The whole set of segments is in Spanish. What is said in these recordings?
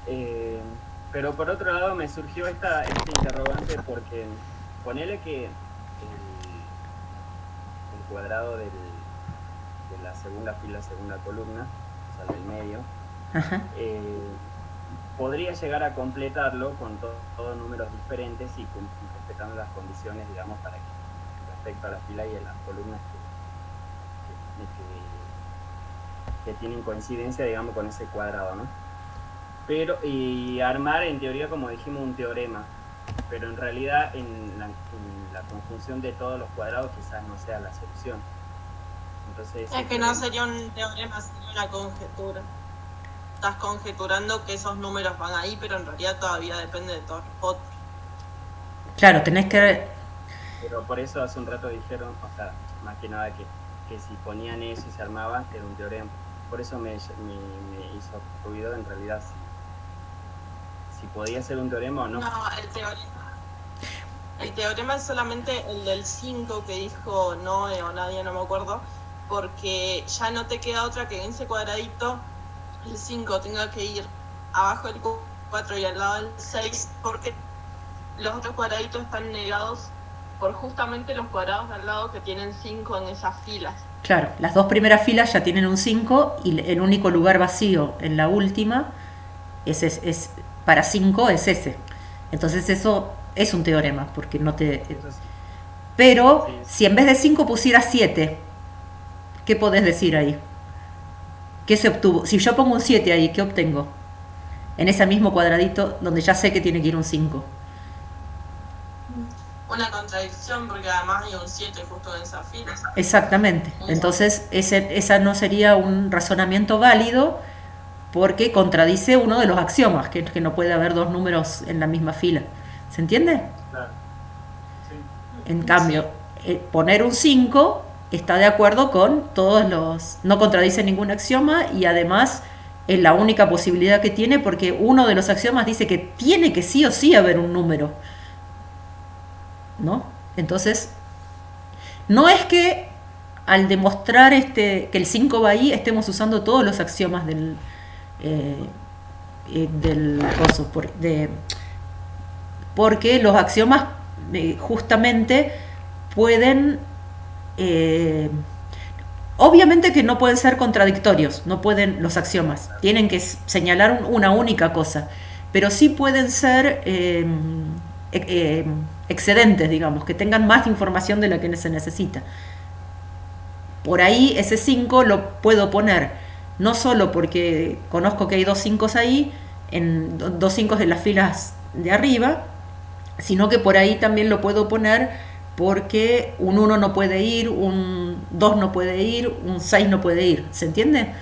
Eh, pero por otro lado me surgió esta interrogante porque ponele que el cuadrado de la segunda fila, segunda columna, o sea, del medio, Ajá. eh, podría llegar a completarlo con todos números diferentes y respetando las condiciones, digamos, para que respecto a la fila y a las columnas que tienen coincidencia, digamos, con ese cuadrado, ¿no? Pero, y armar en teoría, como dijimos, un teorema, pero en realidad en la conjunción de todos los cuadrados quizás no sea la solución. Entonces ese Es que no teorema, sería un teorema, sería una conjetura. Estás conjeturando que esos números van ahí, pero en realidad todavía depende de todos los otros. Claro, tenés que... pero por eso hace un rato dijeron, o sea, más que nada que si ponían eso y se armaban, era un teorema. Por eso me hizo ruido en realidad si podía ser un teorema o no. No, el teorema es solamente el del 5 que dijo Noé o nadie, no me acuerdo, porque ya no te queda otra que en ese cuadradito el 5 tenga que ir abajo del 4 y al lado del 6, porque los otros cuadraditos están negados por justamente los cuadrados de al lado que tienen 5 en esas filas. Claro, las dos primeras filas ya tienen un 5 y el único lugar vacío en la última es para 5 es ese. Entonces eso es un teorema, porque no te... Eso sí, Pero sí, si en vez de 5 pusieras 7, ¿qué podés decir ahí? ¿Qué se obtuvo? Si yo pongo un 7 ahí, ¿qué obtengo? En ese mismo cuadradito donde ya sé que tiene que ir un 5. Una contradicción porque además hay un 7 justo en esa fila. Exactamente. Entonces, esa no sería un razonamiento válido porque contradice uno de los axiomas, que no puede haber dos números en la misma fila. ¿Se entiende? claro, sí, En cambio, Sí. poner un 5 está de acuerdo con todos los... no contradice ningún axioma y además es la única posibilidad que tiene porque uno de los axiomas dice que tiene que sí o sí haber un número, ¿no? Entonces, no es que al demostrar que el 5 va ahí estemos usando todos los axiomas eh, del coso, porque los axiomas justamente pueden... eh, obviamente que no pueden ser contradictorios, no pueden los axiomas, tienen que señalar una única cosa, pero sí pueden ser excedentes, digamos, que tengan más información de la que se necesita. Por ahí ese 5 lo puedo poner, no solo porque conozco que hay dos 5 ahí, en dos 5 en las filas de arriba, sino que por ahí también lo puedo poner porque un uno no puede ir, un 2 no puede ir, un 6 no puede ir. ¿Se entiende?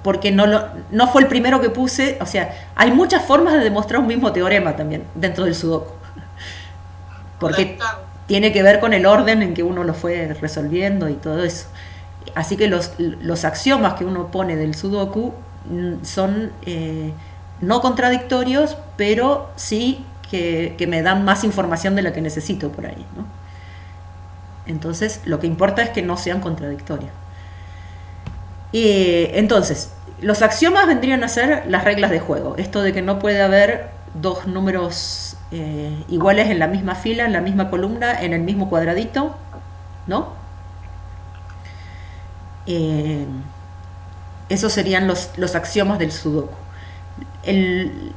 Porque no fue el primero que puse. O sea, hay muchas formas de demostrar un mismo teorema también dentro del sudoku. Porque Claro. tiene que ver con el orden en que uno lo fue resolviendo y todo eso. Así que los axiomas que uno pone del sudoku son no contradictorios, pero sí que me dan más información de la que necesito por ahí, ¿no? Entonces, lo que importa es que no sean contradictorios. Entonces, los axiomas vendrían a ser las reglas de juego. Esto de que no puede haber dos números iguales en la misma fila, en la misma columna, en el mismo cuadradito, ¿no? Eh, Esos serían los axiomas del sudoku. El,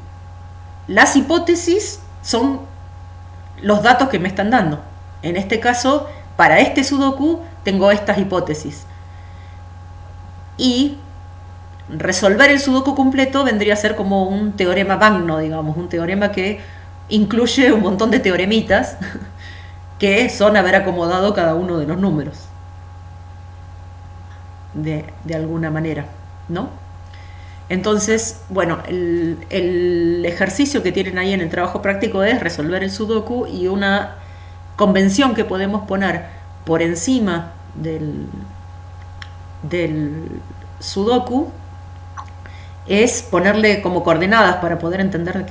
las hipótesis son los datos que me están dando. En este caso, para este sudoku tengo estas hipótesis. Y resolver el sudoku completo vendría a ser como un teorema magno, digamos, un teorema que incluye un montón de teoremitas que son haber acomodado cada uno de los números de alguna manera, ¿no? Entonces, bueno, el ejercicio que tienen ahí en el trabajo práctico es resolver el sudoku y una convención que podemos poner por encima del sudoku es ponerle como coordenadas para poder entender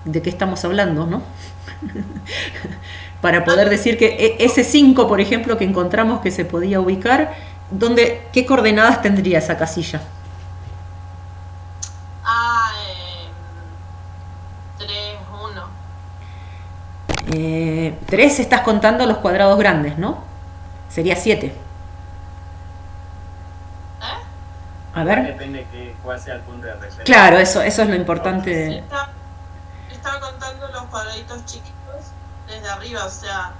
de qué estamos hablando, ¿no? Para poder decir que ese 5, por ejemplo, que encontramos que se podía ubicar, ¿qué coordenadas tendría esa casilla? 3 estás contando los cuadrados grandes, ¿no? Sería 7. A ver. Depende de cuál sea el punto de referencia. Claro, eso es lo importante. Estaba contando los cuadraditos chiquitos desde arriba, o sea,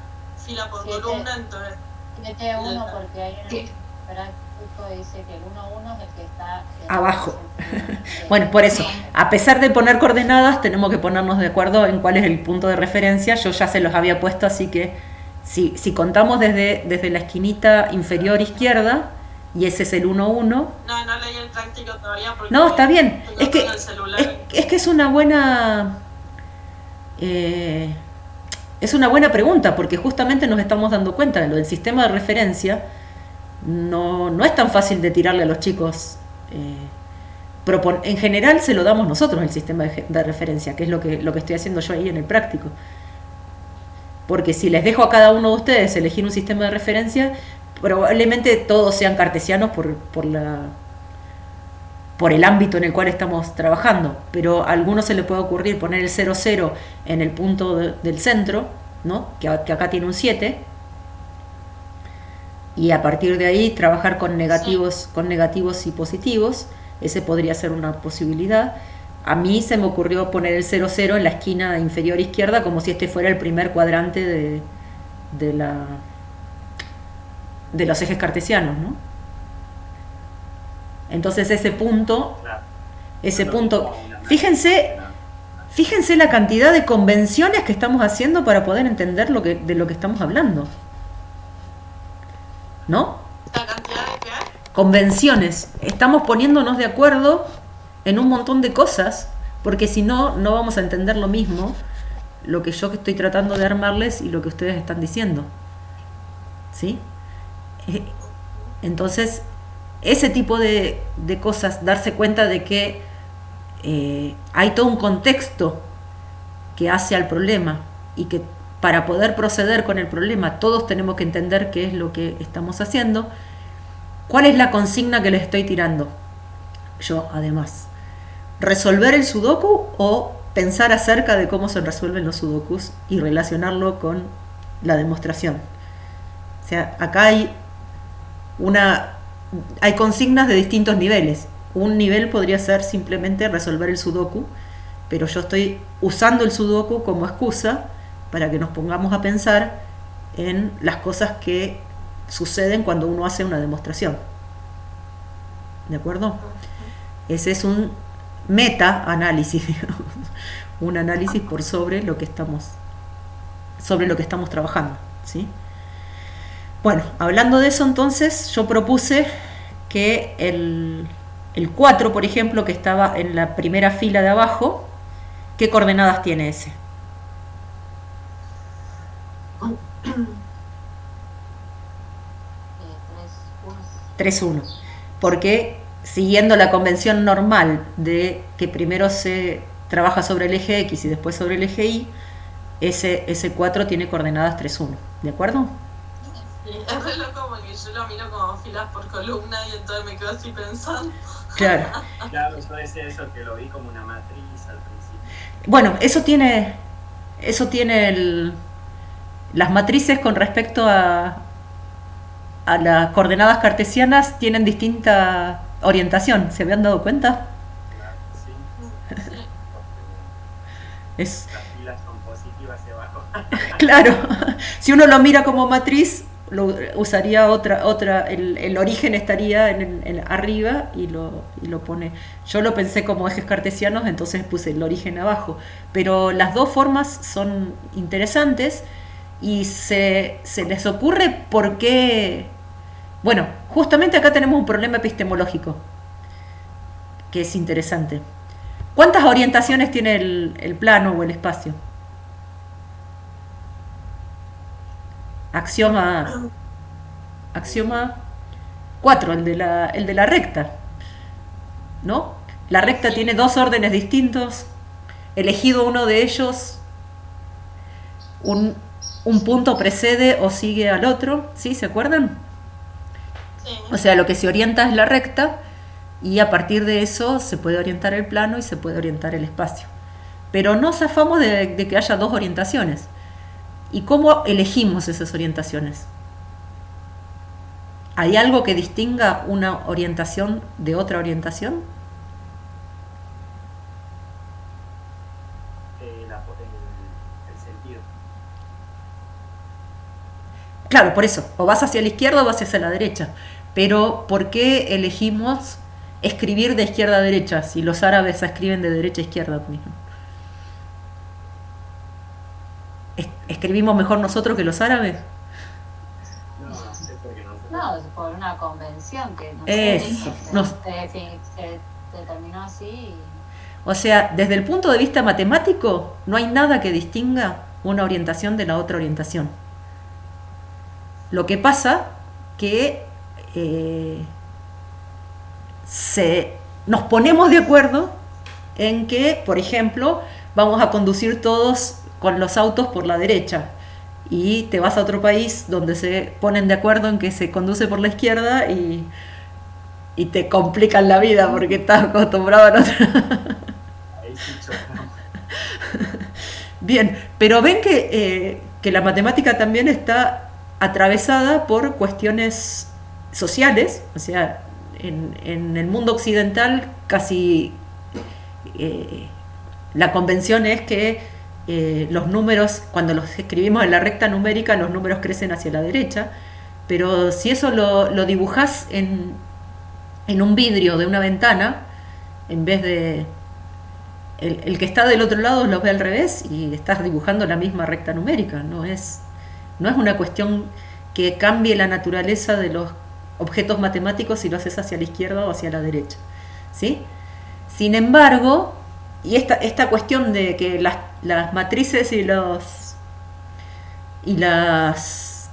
fila por columna, entonces... 7-1 porque hay un práctico dice que el 1-1 es el que está... Abajo. Bueno, por eso, a pesar de poner coordenadas, tenemos que ponernos de acuerdo en cuál es el punto de referencia. Yo ya se los había puesto, así que si contamos desde la esquinita inferior izquierda, y ese es el 1-1. No leí el práctico todavía porque... No, está bien. Es que, el celular. es que es una buena... es una buena pregunta, porque justamente nos estamos dando cuenta de lo del sistema de referencia. No es tan fácil de tirarle a los chicos. En general se lo damos nosotros el sistema de referencia, que es lo que estoy haciendo yo ahí en el práctico. Porque si les dejo a cada uno de ustedes elegir un sistema de referencia, probablemente todos sean cartesianos por el ámbito en el cual estamos trabajando, pero a algunos se le puede ocurrir poner el 0,0 en el punto del centro, ¿no? que acá tiene un 7, y a partir de ahí trabajar con negativos y positivos. Ese podría ser una posibilidad. A mí se me ocurrió poner el 0,0 en la esquina inferior izquierda, como si este fuera el primer cuadrante de los ejes cartesianos, ¿no? Entonces ese punto, fíjense la cantidad de convenciones que estamos haciendo para poder entender de lo que estamos hablando, ¿no? ¿La cantidad de qué? Convenciones. Estamos poniéndonos de acuerdo en un montón de cosas, porque si no vamos a entender lo mismo, lo que yo estoy tratando de armarles y lo que ustedes están diciendo, ¿sí? Entonces, ese tipo de cosas, darse cuenta de que hay todo un contexto que hace al problema, y que para poder proceder con el problema todos tenemos que entender qué es lo que estamos haciendo. ¿Cuál es la consigna que les estoy tirando? Yo, además, ¿resolver el sudoku o pensar acerca de cómo se resuelven los sudokus y relacionarlo con la demostración? O sea, acá hay consignas de distintos niveles. Un nivel podría ser simplemente resolver el sudoku, pero yo estoy usando el sudoku como excusa para que nos pongamos a pensar en las cosas que suceden cuando uno hace una demostración. ¿De acuerdo? Ese es un meta-análisis, digamos. Un análisis por sobre lo que estamos trabajando, ¿sí? Bueno, hablando de eso, entonces, yo propuse que el 4, por ejemplo, que estaba en la primera fila de abajo, ¿qué coordenadas tiene ese? 3,1. Porque siguiendo la convención normal de que primero se trabaja sobre el eje X y después sobre el eje Y, ese 4 tiene coordenadas 3,1. ¿De acuerdo? Sí, es re loco porque yo lo miro como filas por columna y entonces me quedo así pensando. Claro. Claro, yo decía eso, que lo vi como una matriz al principio. Bueno, eso tiene las matrices con respecto a las coordenadas cartesianas tienen distinta orientación. ¿Se habían dado cuenta? Claro, sí. Es... Las filas son positivas hacia abajo. Claro, si uno lo mira como matriz, usaría otra, el origen estaría en arriba y lo pone. Yo lo pensé como ejes cartesianos, entonces puse el origen abajo. Pero las dos formas son interesantes y se les ocurre por qué. Bueno, justamente acá tenemos un problema epistemológico que es interesante. ¿Cuántas orientaciones tiene el plano o el espacio? Axioma 4, el de la recta, ¿no? La recta tiene dos órdenes distintos. Elegido uno de ellos, un punto precede o sigue al otro, ¿sí? ¿Se acuerdan? Sí. O sea, lo que se orienta es la recta, y a partir de eso se puede orientar el plano y se puede orientar el espacio. Pero no zafamos de que haya dos orientaciones. ¿Y cómo elegimos esas orientaciones? ¿Hay algo que distinga una orientación de otra orientación? El sentido. Claro, por eso, o vas hacia la izquierda o vas hacia la derecha. Pero ¿por qué elegimos escribir de izquierda a derecha si los árabes escriben de derecha a izquierda mismo? ¿Escribimos mejor nosotros que los árabes? No, es porque no se No, es por una convención que no Eso, se determinó así. O sea, desde el punto de vista matemático, no hay nada que distinga una orientación de la otra orientación. Lo que pasa que nos ponemos de acuerdo en que, por ejemplo, vamos a conducir todos con los autos por la derecha y te vas a otro país donde se ponen de acuerdo en que se conduce por la izquierda y te complican la vida porque estás acostumbrado a la otra. Ahí sí chocamos. Bien, pero ven que la matemática también está atravesada por cuestiones sociales, o sea, en el mundo occidental casi la convención es que los números, cuando los escribimos en la recta numérica, los números crecen hacia la derecha, pero si eso lo dibujás en un vidrio de una ventana, en vez de... El que está del otro lado lo ve al revés y estás dibujando la misma recta numérica. No es una cuestión que cambie la naturaleza de los objetos matemáticos si lo haces hacia la izquierda o hacia la derecha, ¿sí? Sin embargo, y esta cuestión de que las matrices y los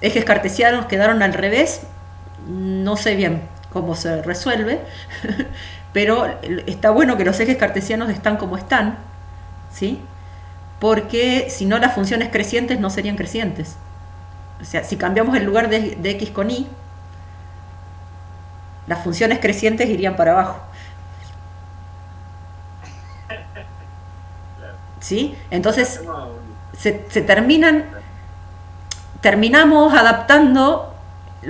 ejes cartesianos quedaron al revés, no sé bien cómo se resuelve, pero está bueno que los ejes cartesianos están como están, ¿sí? Porque si no, las funciones crecientes no serían crecientes. O sea, si cambiamos el lugar de x con y, las funciones crecientes irían para abajo. ¿Sí? Entonces terminamos adaptando,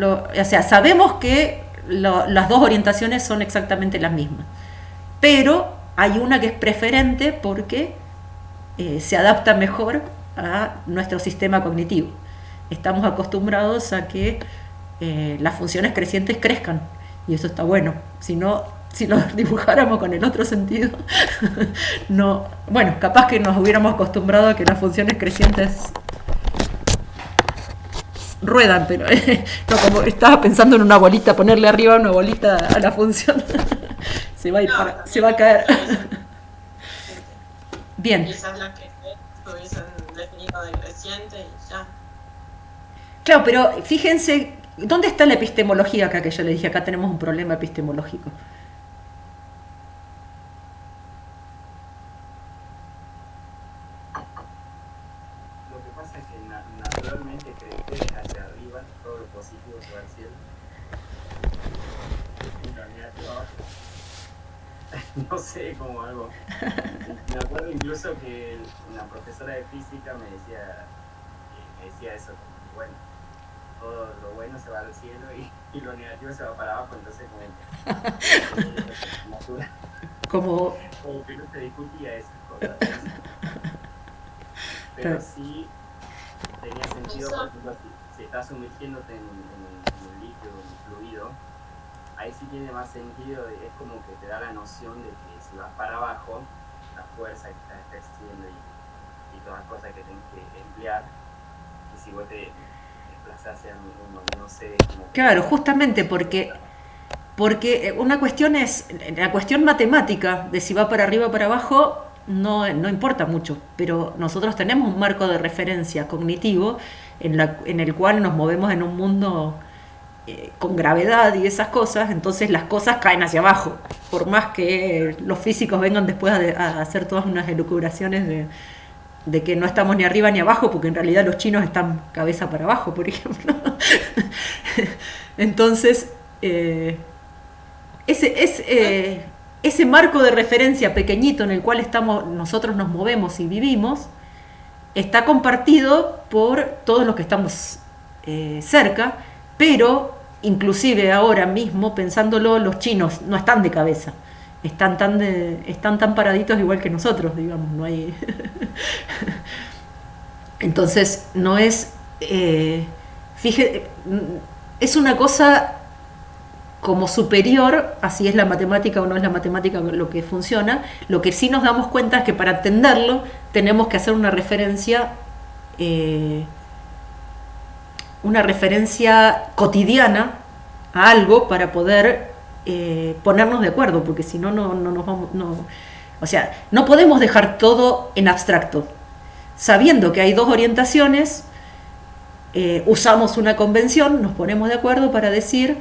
o sea, sabemos que las dos orientaciones son exactamente las mismas, pero hay una que es preferente porque se adapta mejor a nuestro sistema cognitivo. Estamos acostumbrados a que las funciones crecientes crezcan, y eso está bueno. Si lo dibujáramos con el otro sentido, no, bueno, capaz que nos hubiéramos acostumbrado a que las funciones crecientes ruedan, pero no, como estaba pensando en una bolita, ponerle arriba una bolita a la función, se va a caer. Bien. Quizás las que hubiesen definido de creciente y ya. Claro, pero fíjense, ¿dónde está la epistemología acá que yo le dije? Acá tenemos un problema epistemológico. Lo que pasa es que naturalmente crecer hacia arriba, todo lo positivo se va al cielo. No sé, como algo. Me acuerdo incluso que una profesora de física me decía eso, como, bueno, todo lo bueno se va al cielo y lo negativo se va para abajo, entonces como que no se discutía esas cosas. Pero sí tenía sentido, por ejemplo, si estás sumergiéndote en un líquido, en un fluido, ahí sí tiene más sentido, es como que te da la noción de que si vas para abajo, la fuerza que estás ejerciendo y todas las cosas que tienes que emplear, y si vos te desplazás hacia no sé... Claro, justamente porque una cuestión es, la cuestión matemática de si va para arriba o para abajo no importa mucho, pero nosotros tenemos un marco de referencia cognitivo en el cual nos movemos en un mundo con gravedad y esas cosas, entonces las cosas caen hacia abajo, por más que los físicos vengan después a hacer todas unas elucubraciones de que no estamos ni arriba ni abajo, porque en realidad los chinos están cabeza para abajo, por ejemplo. Entonces, ese marco de referencia pequeñito en el cual nosotros nos movemos y vivimos, está compartido por todos los que estamos cerca, pero inclusive ahora mismo, pensándolo, los chinos no están de cabeza. Están tan paraditos igual que nosotros, digamos, no hay... Entonces, no es... fíjate, es una cosa como superior, así es la matemática o no es la matemática lo que funciona. Lo que sí nos damos cuenta es que para entenderlo tenemos que hacer una referencia cotidiana a algo para poder ponernos de acuerdo, porque si no, no nos vamos... o sea, no podemos dejar todo en abstracto. Sabiendo que hay dos orientaciones, usamos una convención, nos ponemos de acuerdo para decir,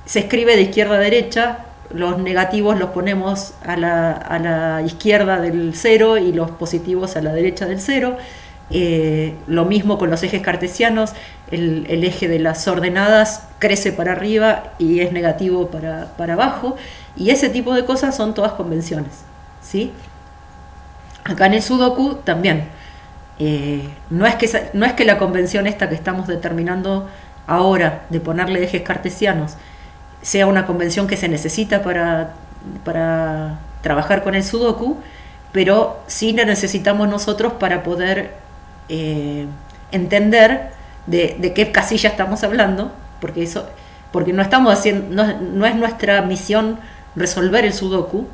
se escribe de izquierda a derecha, los negativos los ponemos a la izquierda del cero y los positivos a la derecha del cero. Lo mismo con los ejes cartesianos, el eje de las ordenadas crece para arriba y es negativo para abajo, y ese tipo de cosas son todas convenciones, ¿sí? Acá en el Sudoku también. No es que la convención esta que estamos determinando ahora de ponerle ejes cartesianos sea una convención que se necesita para trabajar con el Sudoku, pero sí la necesitamos nosotros para poder entender de qué casilla estamos hablando, porque no estamos haciendo, no es nuestra misión resolver el Sudoku,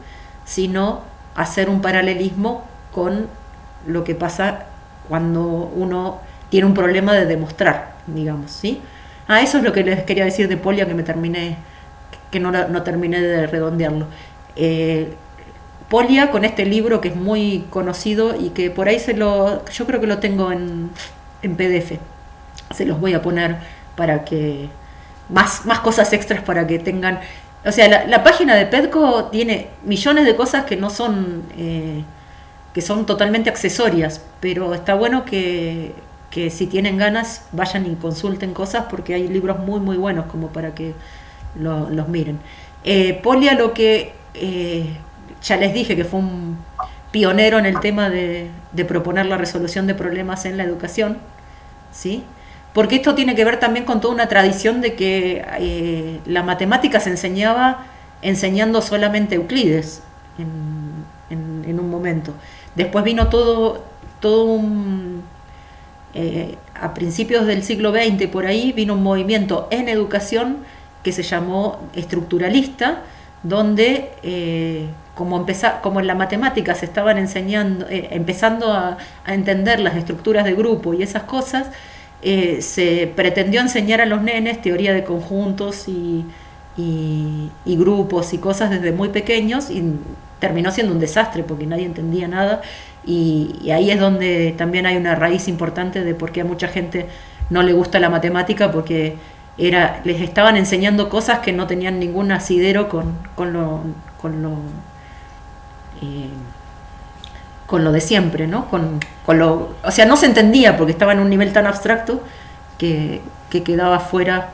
sino hacer un paralelismo con lo que pasa cuando uno tiene un problema de demostrar, digamos, ¿sí? Eso es lo que les quería decir de Polya, que no terminé de redondearlo. Polya, con este libro que es muy conocido y que por ahí yo creo que lo tengo en PDF, se los voy a poner para que más cosas extras para que tengan, o sea, la página de Pedco tiene millones de cosas que no son que son totalmente accesorias, pero está bueno que si tienen ganas vayan y consulten cosas, porque hay libros muy muy buenos como para que los miren. Polya, lo que ya les dije que fue un pionero en el tema de proponer la resolución de problemas en la educación, ¿sí? Porque esto tiene que ver también con toda una tradición de que la matemática se enseñaba enseñando solamente Euclides en un momento. Después vino todo a principios del siglo XX, por ahí, vino un movimiento en educación que se llamó estructuralista, donde como en la matemática se estaban enseñando, empezando a entender las estructuras de grupo y esas cosas, se pretendió enseñar a los nenes teoría de conjuntos y grupos y cosas desde muy pequeños, y terminó siendo un desastre porque nadie entendía nada, y ahí es donde también hay una raíz importante de por qué a mucha gente no le gusta la matemática, porque les estaban enseñando cosas que no tenían ningún asidero con lo de siempre, ¿no? O sea, no se entendía porque estaba en un nivel tan abstracto que quedaba fuera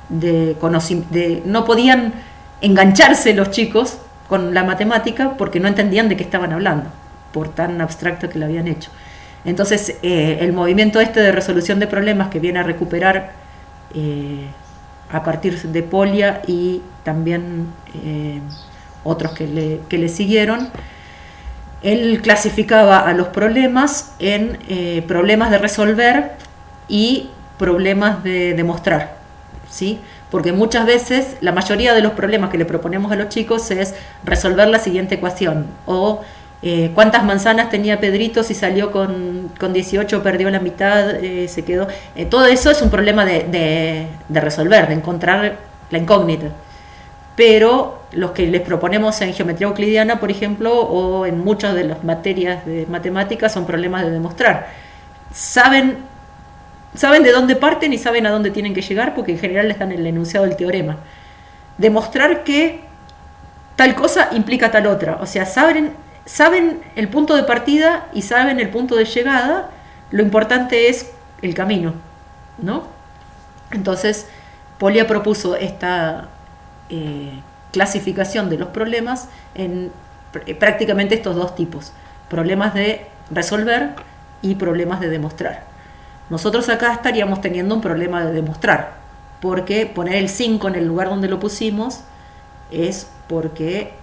de conocimiento. No podían engancharse los chicos con la matemática porque no entendían de qué estaban hablando, por tan abstracto que lo habían hecho. Entonces, el movimiento de resolución de problemas, que viene a recuperar a partir de Polya y también otros que le siguieron, él clasificaba a los problemas en problemas de resolver y problemas de demostrar, ¿sí? Porque muchas veces la mayoría de los problemas que le proponemos a los chicos es resolver la siguiente ecuación, o cuántas manzanas tenía Pedrito, si salió con 18 perdió la mitad, se quedó. Todo eso es un problema de resolver, de encontrar la incógnita. Pero los que les proponemos en geometría euclidiana, por ejemplo, o en muchas de las materias de matemáticas, son problemas de demostrar. Saben de dónde parten y saben a dónde tienen que llegar, porque en general les dan el enunciado del teorema. Demostrar que tal cosa implica tal otra. O sea, saben el punto de partida y saben el punto de llegada. Lo importante es el camino, ¿no? Entonces, Polya propuso esta clasificación de los problemas en prácticamente estos dos tipos: problemas de resolver y problemas de demostrar. Nosotros acá estaríamos teniendo un problema de demostrar, porque poner el 5 en el lugar donde lo pusimos es porque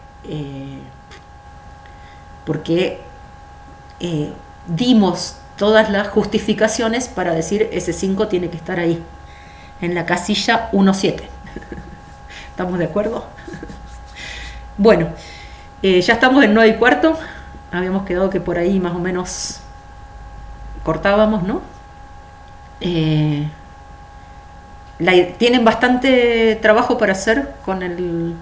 dimos todas las justificaciones para decir ese 5 tiene que estar ahí, en la casilla 1.7. ¿Estamos de acuerdo? Bueno, ya estamos en 9:15. Habíamos quedado que por ahí más o menos cortábamos, ¿no? Tienen bastante trabajo para hacer con el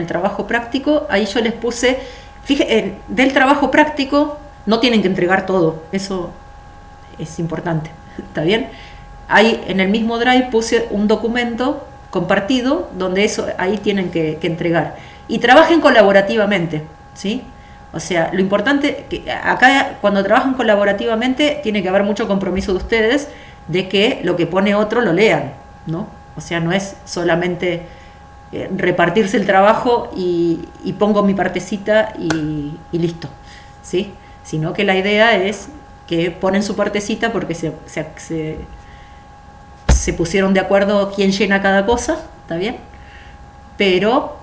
trabajo práctico. Ahí yo les puse, fíjense, del trabajo práctico no tienen que entregar todo, eso es importante, ¿está bien? Ahí en el mismo Drive puse un documento compartido donde eso ahí tienen que entregar. Y trabajen colaborativamente, ¿sí? O sea, lo importante, que acá cuando trabajan colaborativamente tiene que haber mucho compromiso de ustedes de que lo que pone otro lo lean, ¿no? O sea, no es solamente repartirse el trabajo y pongo mi partecita y listo, ¿sí? Sino que la idea es que ponen su partecita porque se pusieron de acuerdo quién llena cada cosa, ¿está bien? Pero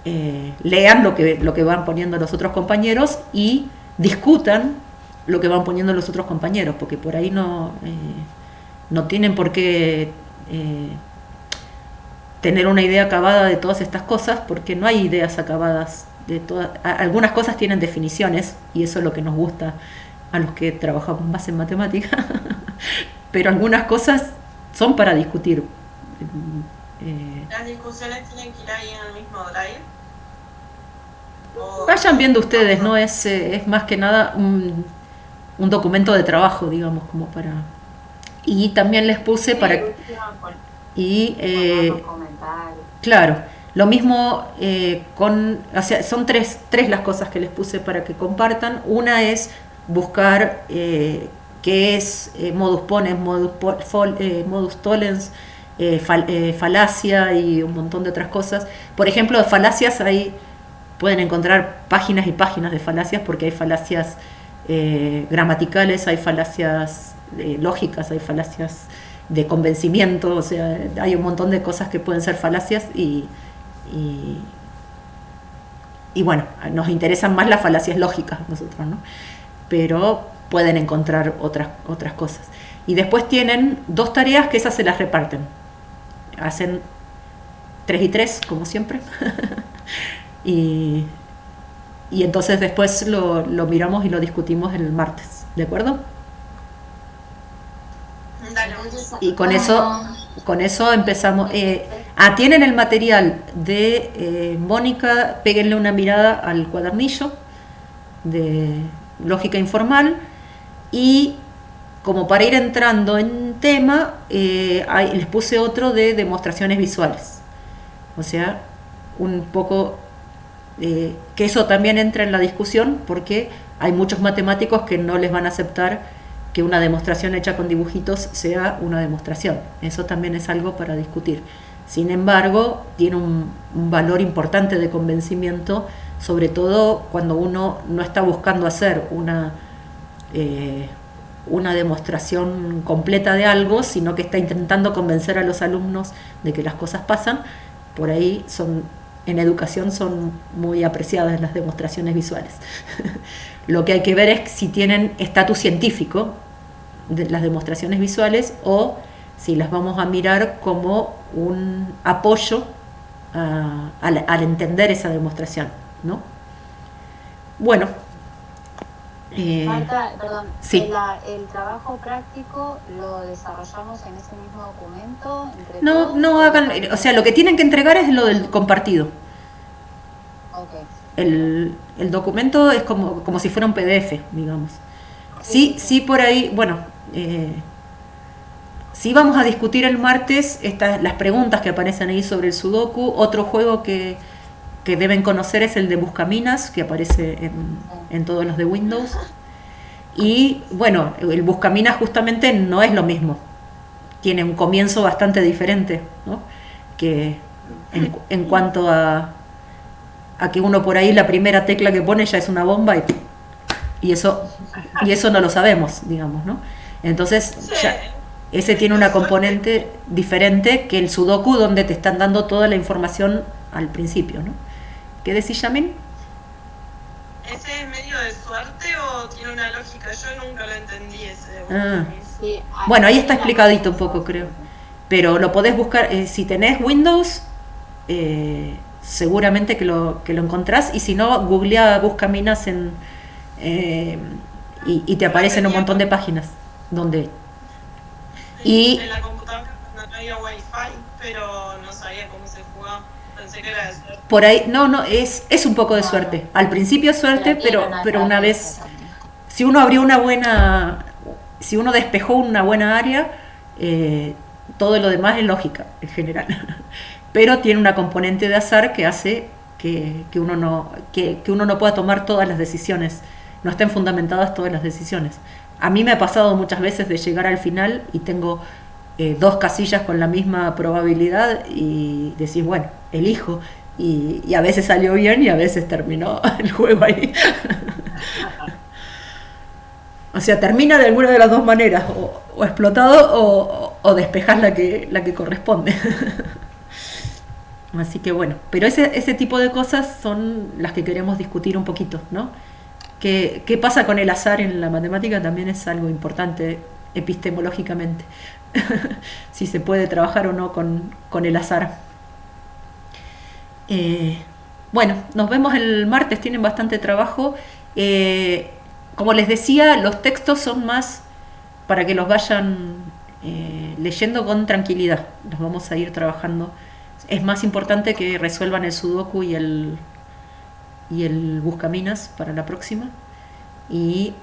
lean lo que van poniendo los otros compañeros y discutan lo que van poniendo los otros compañeros, porque por ahí no tienen por qué tener una idea acabada de todas estas cosas, porque no hay ideas acabadas de todas. Algunas cosas tienen definiciones y eso es lo que nos gusta a los que trabajamos más en matemática, pero algunas cosas son para discutir. ¿Las discusiones tienen que ir ahí en el mismo Drive? Vayan viendo ustedes, ¿no? Es más que nada un documento de trabajo, digamos, como para... Y también les puse para... Y claro, lo mismo o sea, son tres las cosas que les puse para que compartan. Una es buscar qué es modus ponens, modus tollens, falacia y un montón de otras cosas. Por ejemplo, de falacias ahí pueden encontrar páginas y páginas de falacias, porque hay falacias gramaticales, hay falacias lógicas, hay falacias de convencimiento, o sea, hay un montón de cosas que pueden ser falacias y bueno, nos interesan más las falacias lógicas nosotros, ¿no? Pero pueden encontrar otras cosas. Y después tienen 2 tareas que esas se las reparten. Hacen 3 y 3, como siempre. y entonces después lo miramos y lo discutimos el martes, ¿de acuerdo? Y con eso empezamos. Tienen el material de Mónica, péguenle una mirada al cuadernillo de lógica informal y como para ir entrando en tema, les puse otro de demostraciones visuales. O sea, un poco que eso también entra en la discusión porque hay muchos matemáticos que no les van a aceptar que una demostración hecha con dibujitos sea una demostración. Eso también es algo para discutir. Sin embargo, tiene un valor importante de convencimiento, sobre todo cuando uno no está buscando hacer una demostración completa de algo, sino que está intentando convencer a los alumnos de que las cosas pasan. Por ahí en educación son muy apreciadas las demostraciones visuales. Lo que hay que ver es si tienen estatus científico de las demostraciones visuales o si las vamos a mirar como un apoyo al entender esa demostración, ¿no? Bueno. Marta, perdón, sí. el trabajo práctico lo desarrollamos en ese mismo documento. No hagan, o sea, lo que tienen que entregar es lo del compartido. Okay. El documento es como si fuera un PDF, digamos. Sí, por ahí, bueno, sí vamos a discutir el martes las preguntas que aparecen ahí sobre el Sudoku. Otro juego que deben conocer es el de Buscaminas, que aparece en todos los de Windows. Y bueno, el Buscaminas justamente no es lo mismo. Tiene un comienzo bastante diferente, ¿no? Que en cuanto a que uno por ahí la primera tecla que pone ya es una bomba y Y eso no lo sabemos, digamos, ¿no? Entonces, Sí. ya, ese tiene una componente diferente que el Sudoku, donde te están dando toda la información al principio, ¿no? ¿Qué decís, Yamin? ¿Ese es medio de suerte o tiene una lógica? Yo nunca lo entendí ese. Ah. Sí, Bueno, ahí está tiene la explicadito un lógica. poco, creo. Pero lo podés buscar, si tenés Windows, seguramente que lo encontrás. Y si no, googlea Buscaminas eh, y te aparecen un montón de páginas donde... Y En la computadora no había wifi, pero no sabía cómo se jugaba. Pensé que era de suerte. por ahí, no, es un poco de No, suerte. Al principio es suerte, tiene pero una naturaleza vez, también. si uno abrió una buena, si uno despejó una buena área, todo lo demás es lógica en general. Pero tiene una componente de azar que hace que uno no pueda tomar todas las decisiones, no estén fundamentadas todas las decisiones. A mí me ha pasado muchas veces de llegar al final y tengo dos casillas con la misma probabilidad y decís, bueno, elijo. Y a veces salió bien y a veces terminó el juego ahí. O sea, termina de alguna de las dos maneras, o explotado o despejás la que corresponde. Así que bueno, pero ese tipo de cosas son las que queremos discutir un poquito, ¿no? ¿Qué pasa con el azar en la matemática? También es algo importante epistemológicamente. Si se puede trabajar o no con el azar. Eh, bueno, nos vemos el martes, tienen bastante trabajo. Como les decía, los textos son más para que los vayan leyendo con tranquilidad. Los vamos a ir trabajando. Es más importante que resuelvan el Sudoku y el Buscaminas para la próxima. Y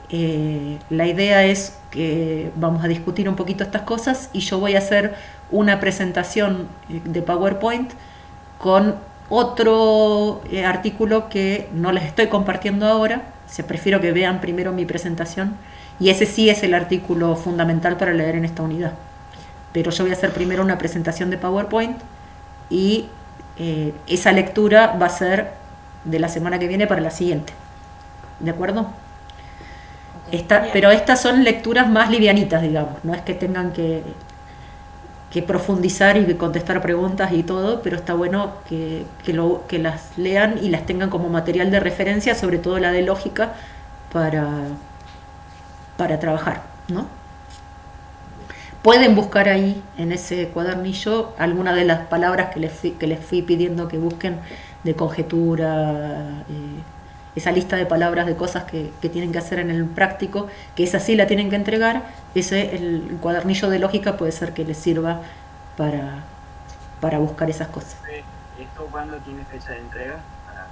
la idea es que vamos a discutir un poquito estas cosas y yo voy a hacer una presentación de PowerPoint con otro artículo que no les estoy compartiendo ahora. O sea, prefiero que vean primero mi presentación y ese sí es el artículo fundamental para leer en esta unidad. Pero yo voy a hacer primero una presentación de PowerPoint y esa lectura va a ser de la semana que viene para la siguiente. ¿De acuerdo? Pero estas son lecturas más livianitas, digamos. No es que tengan que profundizar y que contestar preguntas y todo, pero está bueno que las lean y las tengan como material de referencia, sobre todo la de lógica, para trabajar, ¿no? Pueden buscar ahí en ese cuadernillo alguna de las palabras que les fui pidiendo que busquen, de conjetura, esa lista de palabras de cosas que tienen que hacer en el práctico, que esa sí la tienen que entregar. El cuadernillo de lógica puede ser que les sirva para buscar esas cosas. ¿Esto cuándo tiene fecha de entrega?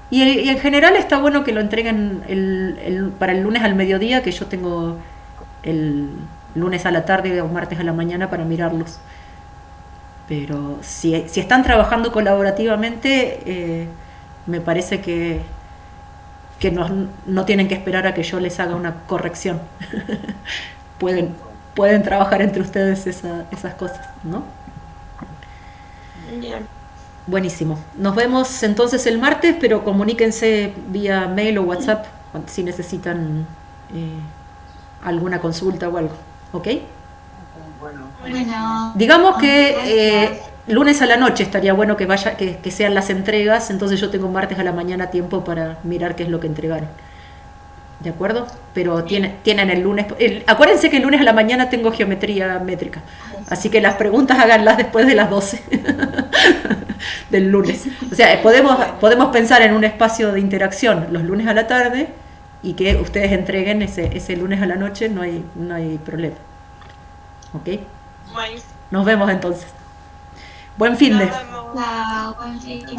Y en general está bueno que lo entreguen para el lunes al mediodía, que yo tengo el lunes a la tarde o martes a la mañana para mirarlos. Pero si están trabajando colaborativamente, me parece que no tienen que esperar a que yo les haga una corrección. pueden trabajar entre ustedes esas cosas, ¿no? Bien. Buenísimo. Nos vemos entonces el martes, pero comuníquense vía mail o WhatsApp si necesitan alguna consulta o algo. ¿Ok? Bueno, Digamos que gracias. lunes a la noche estaría bueno que sean las entregas, entonces yo tengo martes a la mañana tiempo para mirar qué es lo que entregaron. ¿De acuerdo? Pero tienen el lunes. Acuérdense que el lunes a la mañana tengo geometría métrica. Así que las preguntas háganlas después de las 12 del lunes. O sea, podemos pensar en un espacio de interacción los lunes a la tarde y que ustedes entreguen ese lunes a la noche, no hay problema. ¿Ok? Bueno, Nos vemos entonces. Buen fin de. nos vemos. Chao, buen fin de.